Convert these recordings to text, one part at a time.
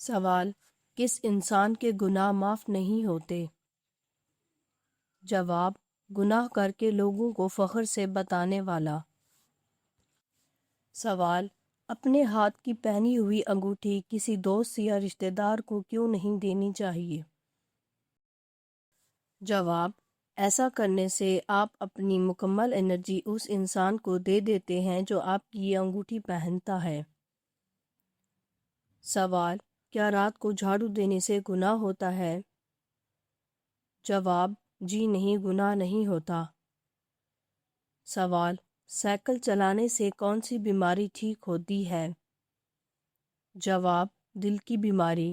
سوال: کس انسان کے گناہ معاف نہیں ہوتے؟ جواب: گناہ کر کے لوگوں کو فخر سے بتانے والا۔ سوال: اپنے ہاتھ کی پہنی ہوئی انگوٹھی کسی دوست یا رشتہ دار کو کیوں نہیں دینی چاہیے؟ جواب: ایسا کرنے سے آپ اپنی مکمل انرجی اس انسان کو دے دیتے ہیں جو آپ کی یہ انگوٹھی پہنتا ہے۔ سوال: کیا رات کو جھاڑو دینے سے گناہ ہوتا ہے؟ جواب: جی نہیں، گناہ نہیں ہوتا۔ سوال: سائیکل چلانے سے کون سی بیماری ٹھیک ہوتی ہے؟ جواب: دل کی بیماری۔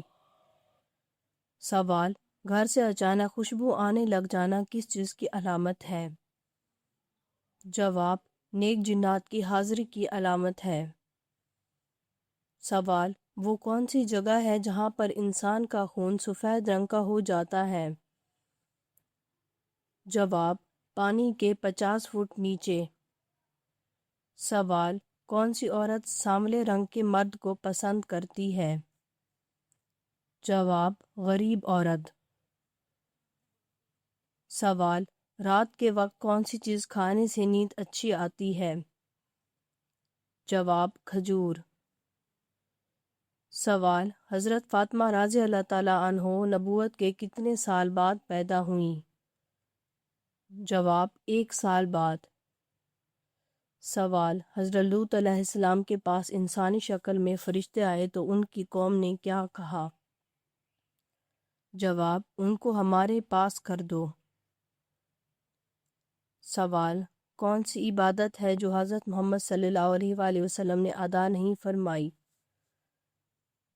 سوال: گھر سے اچانک خوشبو آنے لگ جانا کس چیز کی علامت ہے؟ جواب: نیک جنات کی حاضری کی علامت ہے۔ سوال: وہ کون سی جگہ ہے جہاں پر انسان کا خون سفید رنگ کا ہو جاتا ہے؟ جواب: پانی کے 50 فٹ نیچے۔ سوال: کون سی عورت سانولے رنگ کے مرد کو پسند کرتی ہے؟ جواب: غریب عورت۔ سوال: رات کے وقت کون سی چیز کھانے سے نیند اچھی آتی ہے؟ جواب: کھجور۔ سوال: حضرت فاطمہ رضی اللہ تعالیٰ عنہ نبوت کے کتنے سال بعد پیدا ہوئیں؟ جواب: 1 سال بعد۔ سوال: حضرت لوط علیہ السلام کے پاس انسانی شکل میں فرشتے آئے تو ان کی قوم نے کیا کہا؟ جواب: ان کو ہمارے پاس کر دو۔ سوال: کون سی عبادت ہے جو حضرت محمد صلی اللہ علیہ وآلہ وسلم نے ادا نہیں فرمائی؟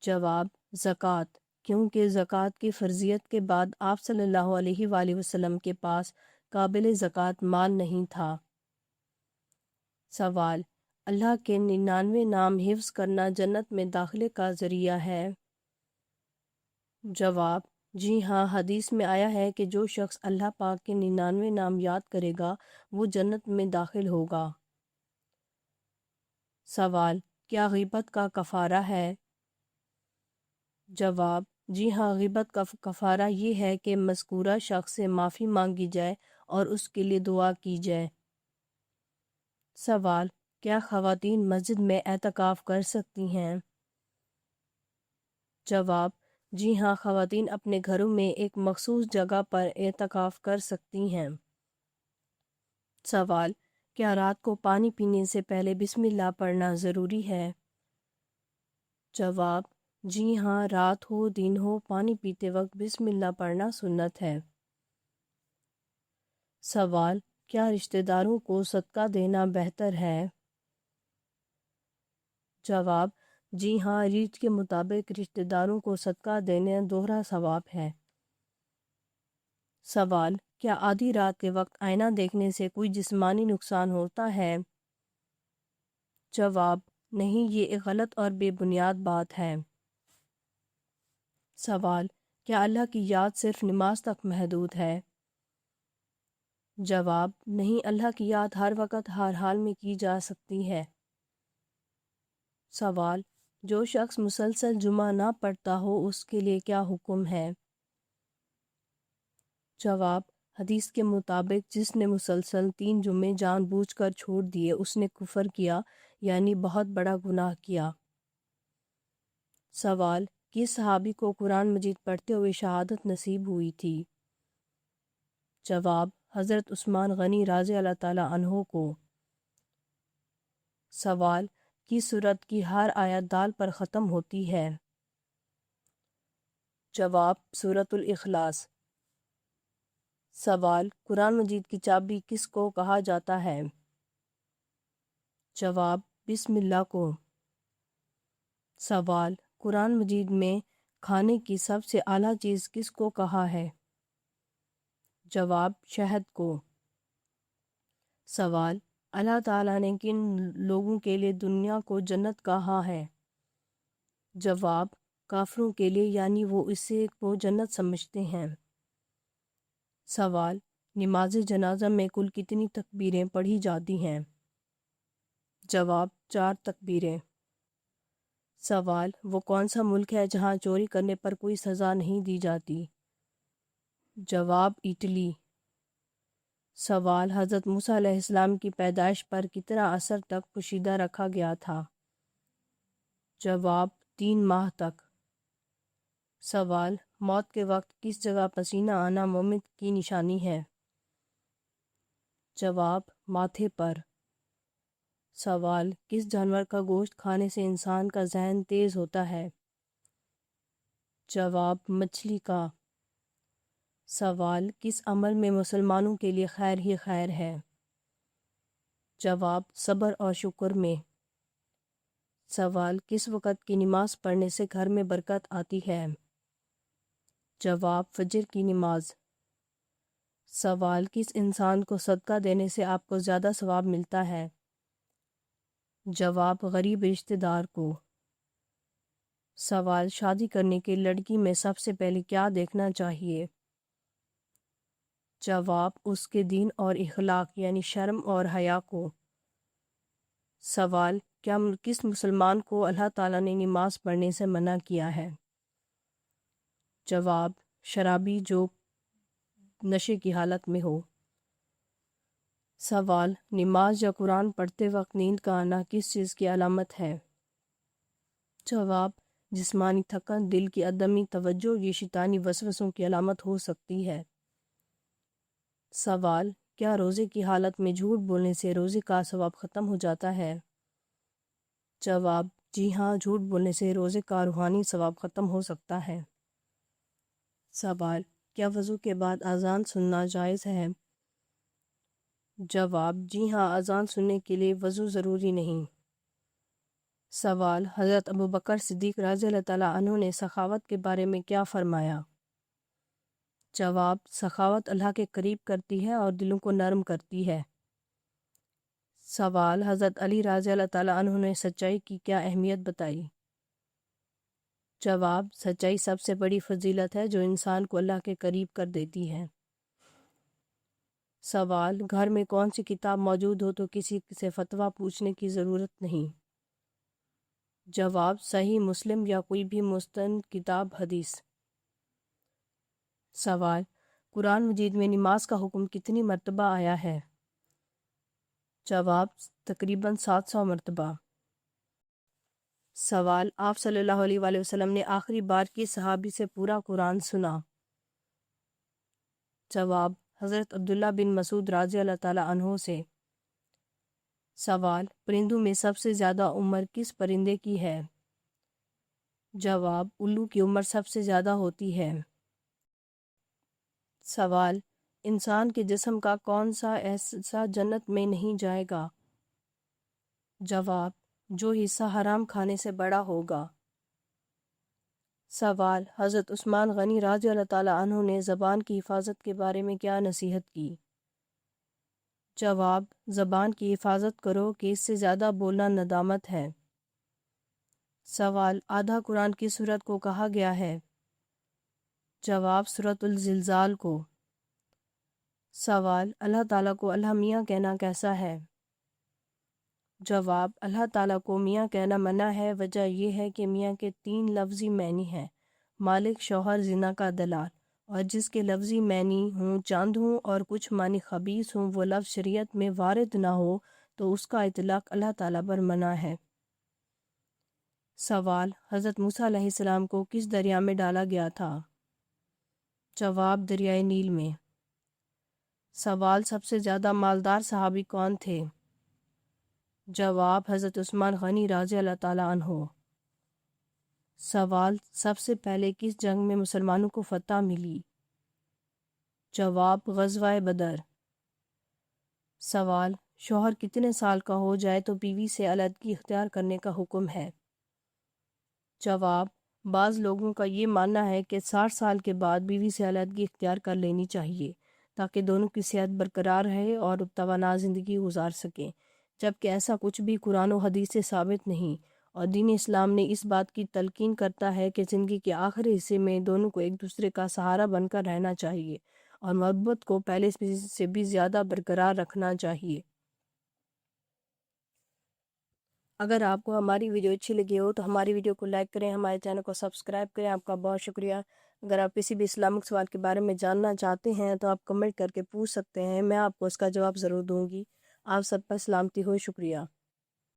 جواب: زکوٰۃ، کیونکہ زکوٰۃ کی فرضیت کے بعد آپ صلی اللہ علیہ وآلہ وسلم کے پاس قابل زکوٰۃ مال نہیں تھا۔ سوال: اللہ کے 99 نام حفظ کرنا جنت میں داخلے کا ذریعہ ہے؟ جواب: جی ہاں، حدیث میں آیا ہے کہ جو شخص اللہ پاک کے 99 نام یاد کرے گا وہ جنت میں داخل ہوگا۔ سوال: کیا غیبت کا کفارہ ہے؟ جواب: جی ہاں، غیبت کا کفارہ یہ ہے کہ مذکورہ شخص سے معافی مانگی جائے اور اس کے لیے دعا کی جائے۔ سوال: کیا خواتین مسجد میں اعتکاف کر سکتی ہیں؟ جواب: جی ہاں، خواتین اپنے گھروں میں ایک مخصوص جگہ پر اعتکاف کر سکتی ہیں۔ سوال: کیا رات کو پانی پینے سے پہلے بسم اللہ پڑھنا ضروری ہے؟ جواب: جی ہاں، رات ہو دن ہو، پانی پیتے وقت بسم اللہ پڑھنا سنت ہے۔ سوال: کیا رشتہ داروں کو صدقہ دینا بہتر ہے؟ جواب: جی ہاں، ریت کے مطابق رشتہ داروں کو صدقہ دینے دوہرا ثواب ہے۔ سوال: کیا آدھی رات کے وقت آئینہ دیکھنے سے کوئی جسمانی نقصان ہوتا ہے؟ جواب: نہیں، یہ ایک غلط اور بے بنیاد بات ہے۔ سوال: کیا اللہ کی یاد صرف نماز تک محدود ہے؟ جواب: نہیں، اللہ کی یاد ہر وقت ہر حال میں کی جا سکتی ہے۔ سوال: جو شخص مسلسل جمعہ نہ پڑھتا ہو اس کے لیے کیا حکم ہے؟ جواب: حدیث کے مطابق جس نے مسلسل 3 جمعے جان بوجھ کر چھوڑ دیے اس نے کفر کیا، یعنی بہت بڑا گناہ کیا۔ سوال: کس صحابی کو قرآن مجید پڑھتے ہوئے شہادت نصیب ہوئی تھی؟ جواب: حضرت عثمان غنی رضی اللہ تعالیٰ عنہ کو۔ سوال: کس سورت کی ہر آیت دال پر ختم ہوتی ہے؟ جواب: سورۃ الاخلاص۔ سوال: قرآن مجید کی چابی کس کو کہا جاتا ہے؟ جواب: بسم اللہ کو۔ سوال: قرآن مجید میں کھانے کی سب سے اعلیٰ چیز کس کو کہا ہے؟ جواب: شہد کو۔ سوال: اللہ تعالیٰ نے کن لوگوں کے لیے دنیا کو جنت کہا ہے؟ جواب: کافروں کے لیے، یعنی وہ اسے کو جنت سمجھتے ہیں۔ سوال: نماز جنازہ میں کل کتنی تکبیریں پڑھی جاتی ہیں؟ جواب: 4 تکبیریں۔ سوال: وہ کون سا ملک ہے جہاں چوری کرنے پر کوئی سزا نہیں دی جاتی؟ جواب: اٹلی۔ سوال: حضرت موسیٰ علیہ السلام کی پیدائش پر کتنا عرصہ تک پوشیدہ رکھا گیا تھا؟ جواب: 3 ماہ تک۔ سوال: موت کے وقت کس جگہ پسینہ آنا مومن کی نشانی ہے؟ جواب: ماتھے پر۔ سوال: کس جانور کا گوشت کھانے سے انسان کا ذہن تیز ہوتا ہے؟ جواب: مچھلی کا۔ سوال: کس عمل میں مسلمانوں کے لیے خیر ہی خیر ہے؟ جواب: صبر اور شکر میں۔ سوال: کس وقت کی نماز پڑھنے سے گھر میں برکت آتی ہے؟ جواب: فجر کی نماز۔ سوال: کس انسان کو صدقہ دینے سے آپ کو زیادہ ثواب ملتا ہے؟ جواب: غریب رشتہ دار کو۔ سوال: شادی کرنے کی لڑکی میں سب سے پہلے کیا دیکھنا چاہیے؟ جواب: اس کے دین اور اخلاق یعنی شرم اور حیا کو۔ سوال: کس مسلمان کو اللہ تعالیٰ نے نماز پڑھنے سے منع کیا ہے؟ جواب: شرابی جو نشے کی حالت میں ہو۔ سوال: نماز یا قرآن پڑھتے وقت نیند کا آنا کس چیز کی علامت ہے؟ جواب: جسمانی تھکن، دل کی عدمی توجہ، یہ شیطانی وسوسوں کی علامت ہو سکتی ہے۔ سوال: کیا روزے کی حالت میں جھوٹ بولنے سے روزے کا ثواب ختم ہو جاتا ہے؟ جواب: جی ہاں، جھوٹ بولنے سے روزے کا روحانی ثواب ختم ہو سکتا ہے۔ سوال: کیا وضو کے بعد اذان سننا جائز ہے؟ جواب: جی ہاں، اذان سننے کے لیے وضو ضروری نہیں۔ سوال: حضرت ابوبکر صدیق رضی اللہ تعالیٰ عنہ نے سخاوت کے بارے میں کیا فرمایا؟ جواب: سخاوت اللہ کے قریب کرتی ہے اور دلوں کو نرم کرتی ہے۔ سوال: حضرت علی رضی اللہ تعالیٰ عنہ نے سچائی کی کیا اہمیت بتائی؟ جواب: سچائی سب سے بڑی فضیلت ہے جو انسان کو اللہ کے قریب کر دیتی ہے۔ سوال: گھر میں کون سی کتاب موجود ہو تو کسی سے فتویٰ پوچھنے کی ضرورت نہیں؟ جواب: صحیح مسلم یا کوئی بھی مستند کتاب حدیث۔ سوال: قرآن مجید میں نماز کا حکم کتنی مرتبہ آیا ہے؟ جواب: تقریباً 700 مرتبہ۔ سوال: آپ صلی اللہ علیہ وآلہ وسلم نے آخری بار کس صحابی سے پورا قرآن سنا؟ جواب: حضرت عبداللہ بن مسعود رضی اللہ تعالیٰ عنہ سے۔ سوال: پرندوں میں سب سے زیادہ عمر کس پرندے کی ہے؟ جواب: الو کی عمر سب سے زیادہ ہوتی ہے۔ سوال: انسان کے جسم کا کون سا ایسا جنت میں نہیں جائے گا؟ جواب: جو حصہ حرام کھانے سے بڑا ہوگا۔ سوال: حضرت عثمان غنی رضی اللہ تعالیٰ عنہ نے زبان کی حفاظت کے بارے میں کیا نصیحت کی؟ جواب: زبان کی حفاظت کرو کہ اس سے زیادہ بولنا ندامت ہے۔ سوال: آدھا قرآن کس سورت کو کہا گیا ہے؟ جواب: سورۃ الزلزال کو۔ سوال: اللہ تعالیٰ کو اللہ میاں کہنا کیسا ہے؟ جواب: اللہ تعالیٰ کو میاں کہنا منع ہے، وجہ یہ ہے کہ میاں کے 3 لفظی معنی ہیں: مالک، شوہر، زنا کا دلال، اور جس کے لفظی معنی ہوں چاند ہوں اور کچھ معنی خبیث ہوں، وہ لفظ شریعت میں وارد نہ ہو تو اس کا اطلاق اللہ تعالیٰ پر منع ہے۔ سوال: حضرت موسیٰ علیہ السلام کو کس دریا میں ڈالا گیا تھا؟ جواب: دریائے نیل میں۔ سوال: سب سے زیادہ مالدار صحابی کون تھے؟ جواب: حضرت عثمان غنی رضی اللہ تعالیٰ عنہ۔ سوال: سب سے پہلے کس جنگ میں مسلمانوں کو فتح ملی؟ جواب: غزوہ بدر۔ سوال: شوہر کتنے سال کا ہو جائے تو بیوی سے علیحدگی اختیار کرنے کا حکم ہے؟ جواب: بعض لوگوں کا یہ ماننا ہے کہ 60 سال کے بعد بیوی سے علیحدگی اختیار کر لینی چاہیے تاکہ دونوں کی صحت برقرار رہے اور توانا زندگی گزار سکیں، جبکہ ایسا کچھ بھی قرآن و حدیث سے ثابت نہیں، اور دین اسلام نے اس بات کی تلقین کرتا ہے کہ زندگی کے آخری حصے میں دونوں کو ایک دوسرے کا سہارا بن کر رہنا چاہیے اور محبت کو پہلے سے بھی زیادہ برقرار رکھنا چاہیے۔ اگر آپ کو ہماری ویڈیو اچھی لگی ہو تو ہماری ویڈیو کو لائک کریں، ہمارے چینل کو سبسکرائب کریں۔ آپ کا بہت شکریہ۔ اگر آپ کسی بھی اسلامک سوال کے بارے میں جاننا چاہتے ہیں تو آپ کمنٹ کر کے پوچھ سکتے ہیں، میں آپ کو اس کا جواب ضرور دوں گی۔ آپ سب پر سلامتی ہو، شکریہ۔